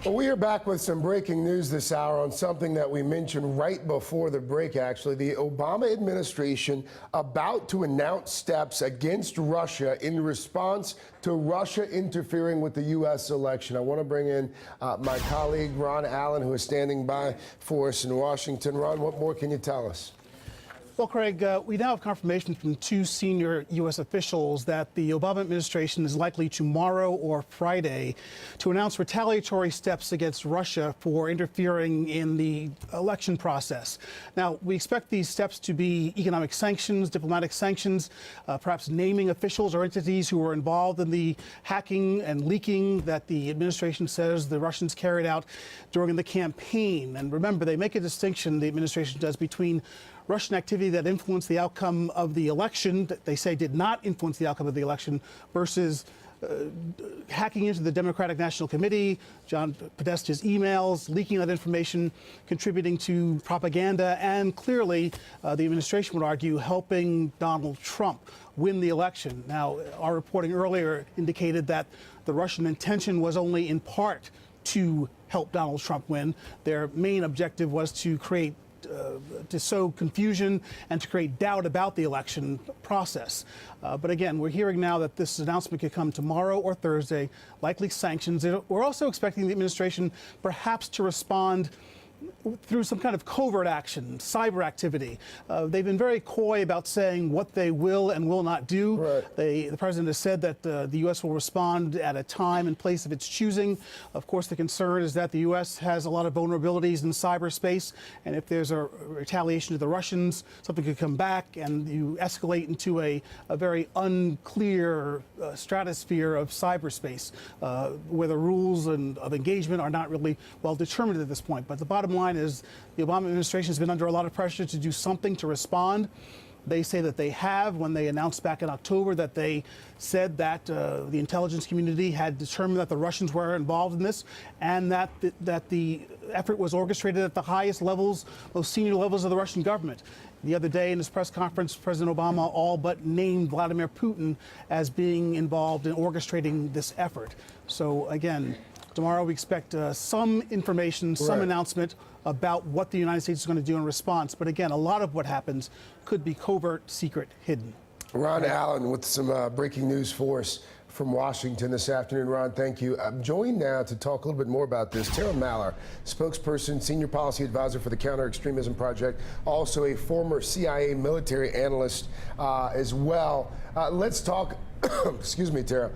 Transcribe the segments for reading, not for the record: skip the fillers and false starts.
Well, we are back with some breaking news this hour on something that we mentioned right before the break, actually. The Obama administration about to announce steps against Russia in response to Russia interfering with the U.S. election. I want to bring in my colleague, Ron Allen, who is standing by for us in Washington. Ron, what more can you tell us? Well, Craig, we now have confirmation from two senior U.S. officials that the Obama administration is likely tomorrow or Friday to announce retaliatory steps against Russia for interfering in the election process. Now, we expect these steps to be economic sanctions, diplomatic sanctions, perhaps naming officials or entities who were involved in the hacking and leaking that the administration says the Russians carried out during the campaign. And remember, they make a distinction, the administration does, between Russian activity that influenced the outcome of the election, that they say did not influence the outcome of the election, versus hacking into the Democratic National Committee, John Podesta's emails, leaking that information, contributing to propaganda, and clearly, the administration would argue, helping Donald Trump win the election. Now, our reporting earlier indicated that the Russian intention was only in part to help Donald Trump win. Their main objective was to sow confusion and to create doubt about the election process. But again, we're hearing now that this announcement could come tomorrow or Thursday, likely sanctions. We're also expecting the administration perhaps to respond through some kind of covert action, cyber activity. They've been very coy about saying what they will and will not do. Right. The president has said that the U.S. will respond at a time and place of its choosing. Of course, the concern is that the U.S. has a lot of vulnerabilities in cyberspace, and if there's a retaliation to the Russians, something could come back, and you escalate into a very unclear stratosphere of cyberspace, where the rules of engagement are not really well determined at this point. But the bottom line is the Obama administration has been under a lot of pressure to do something to respond. They say that they have, when they announced back in October that they said that the intelligence community had determined that the Russians were involved in this, and that the effort was orchestrated at the highest levels, most senior levels of the Russian government. The other day in his press conference, President Obama all but named Vladimir Putin as being involved in orchestrating this effort. So again, tomorrow we expect some information, some announcement about what the United States is going to do in response. But again, a lot of what happens could be covert, secret, hidden. Ron Allen with some breaking news for us from Washington this afternoon. Ron, thank you. I'm joined now to talk a little bit more about this. Tara Maller, spokesperson, senior policy advisor for the Counter-Extremism Project, also a former CIA military analyst as well. Let's talk, excuse me, Tara.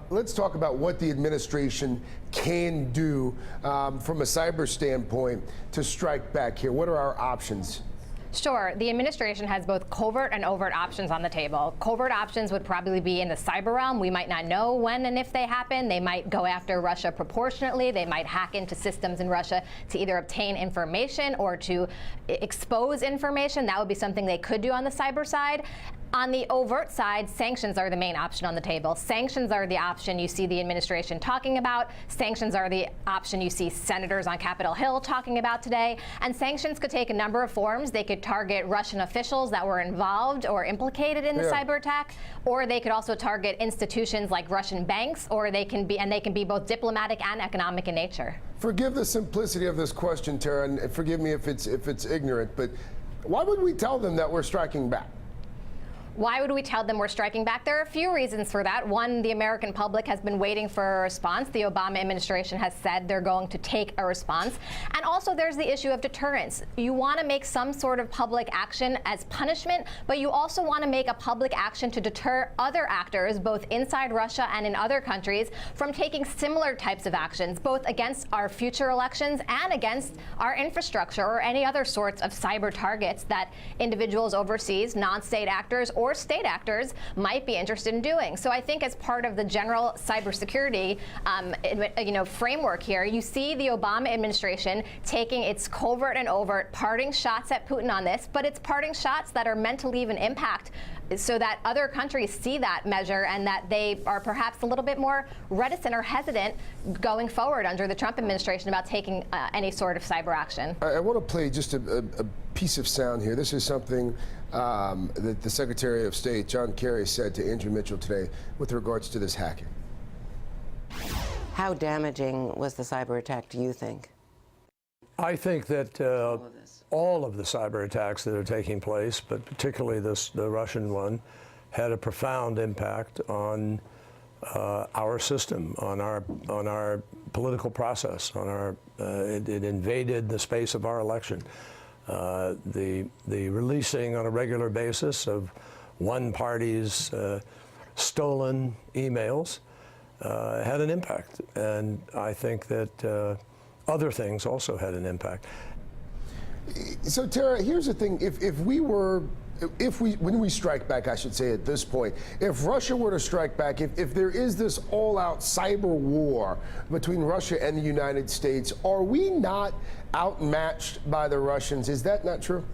Let's talk about what the administration can do from a cyber standpoint to strike back here. What are our options? Sure. The administration has both covert and overt options on the table. Covert options would probably be in the cyber realm. We might not know when and if they happen. They might go after Russia proportionately. They might hack into systems in Russia to either obtain information or to expose information. That would be something they could do on the cyber side. On the overt side, sanctions are the main option on the table. Sanctions are the option you see the administration talking about. Sanctions are the option you see senators on Capitol Hill talking about today. And sanctions could take a number of forms. They could target Russian officials that were involved or implicated in the cyber attack, or they could also target institutions like Russian banks, or they can be both diplomatic and economic in nature. Forgive the simplicity of this question, Tara, and forgive me if it's ignorant, but why would we tell them that we're striking back? Why would we tell them we're striking back? There are a few reasons for that. One, the American public has been waiting for a response. The Obama administration has said they're going to take a response. And also there's the issue of deterrence. You want to make some sort of public action as punishment, but you also want to make a public action to deter other actors, both inside Russia and in other countries, from taking similar types of actions, both against our future elections and against our infrastructure or any other sorts of cyber targets that individuals overseas, non-state actors, or state actors might be interested in doing. So I think as part of the general cybersecurity framework here, you see the Obama administration taking its covert and overt parting shots at Putin on this, but it's parting shots that are meant to leave an impact so that other countries see that measure and that they are perhaps a little bit more reticent or hesitant going forward under the Trump administration about taking any sort of cyber action. I want to play just a piece of sound here. This is something that the Secretary of State, John Kerry, said to Andrew Mitchell today with regards to this hacking. How damaging was the cyber attack, do you think? I think that all of the cyber attacks that are taking place, but particularly the Russian one, had a profound impact on our system, on our political process, it invaded the space of our election. The releasing on a regular basis of one party's stolen emails had an impact, and I think that other things also had an impact. So Tara, here's the thing: when we strike back, I should say at this point, if Russia were to strike back, if there is this all-out cyber war between Russia and the United States, are we not outmatched by the Russians? Is that not true?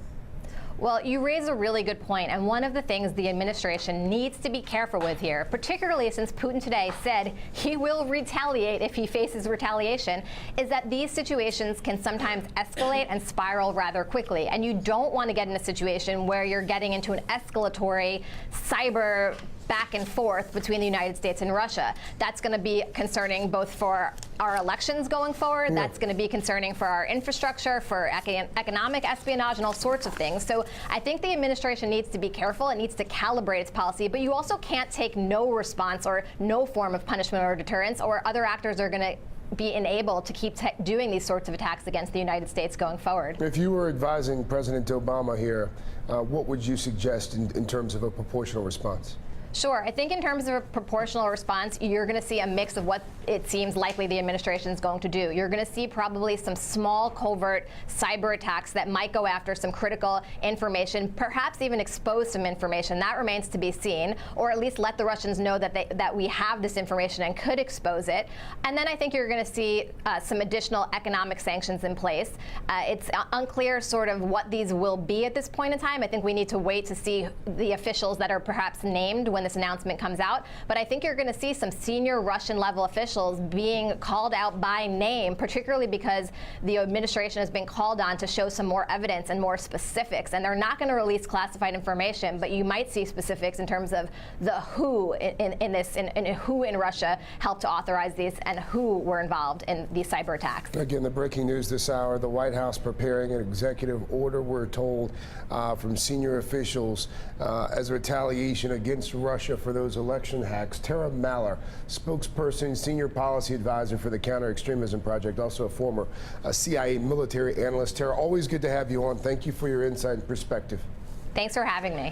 Well, you raise a really good point, and one of the things the administration needs to be careful with here, particularly since Putin today said he will retaliate if he faces retaliation, is that these situations can sometimes escalate and spiral rather quickly. And you don't want to get in a situation where you're getting into an escalatory cyber back and forth between the United States and Russia. That's going to be concerning both for our elections going forward. Yeah. That's going to be concerning for our infrastructure, for economic espionage, and all sorts of things. So I think the administration needs to be careful. It needs to calibrate its policy, but you also can't take no response or no form of punishment or deterrence, or other actors are going to be enabled to keep doing these sorts of attacks against the United States going forward. If you were advising President Obama here, what would you suggest in terms of a proportional response? Sure. I think in terms of a proportional response, you're going to see a mix of what it seems likely the administration is going to do. You're going to see probably some small covert cyber attacks that might go after some critical information, perhaps even expose some information. That remains to be seen, or at least let the Russians know that we have this information and could expose it. And then I think you're going to see some additional economic sanctions in place. It's unclear sort of what these will be at this point in time. I think we need to wait to see the officials that are perhaps named when this announcement comes out. But I think you're going to see some senior Russian level officials being called out by name, particularly because the administration has been called on to show some more evidence and more specifics. And they're not going to release classified information, but you might see specifics in terms of the who in this, and who in Russia helped to authorize these and who were involved in these cyber attacks. Again, the breaking news this hour: the White House preparing an executive order, we're told, from senior officials as retaliation against Russia for those election hacks. Tara Maller, spokesperson, senior policy advisor for the Counter-Extremism Project, also a former CIA military analyst. Tara, always good to have you on. Thank you for your insight and perspective. Thanks for having me.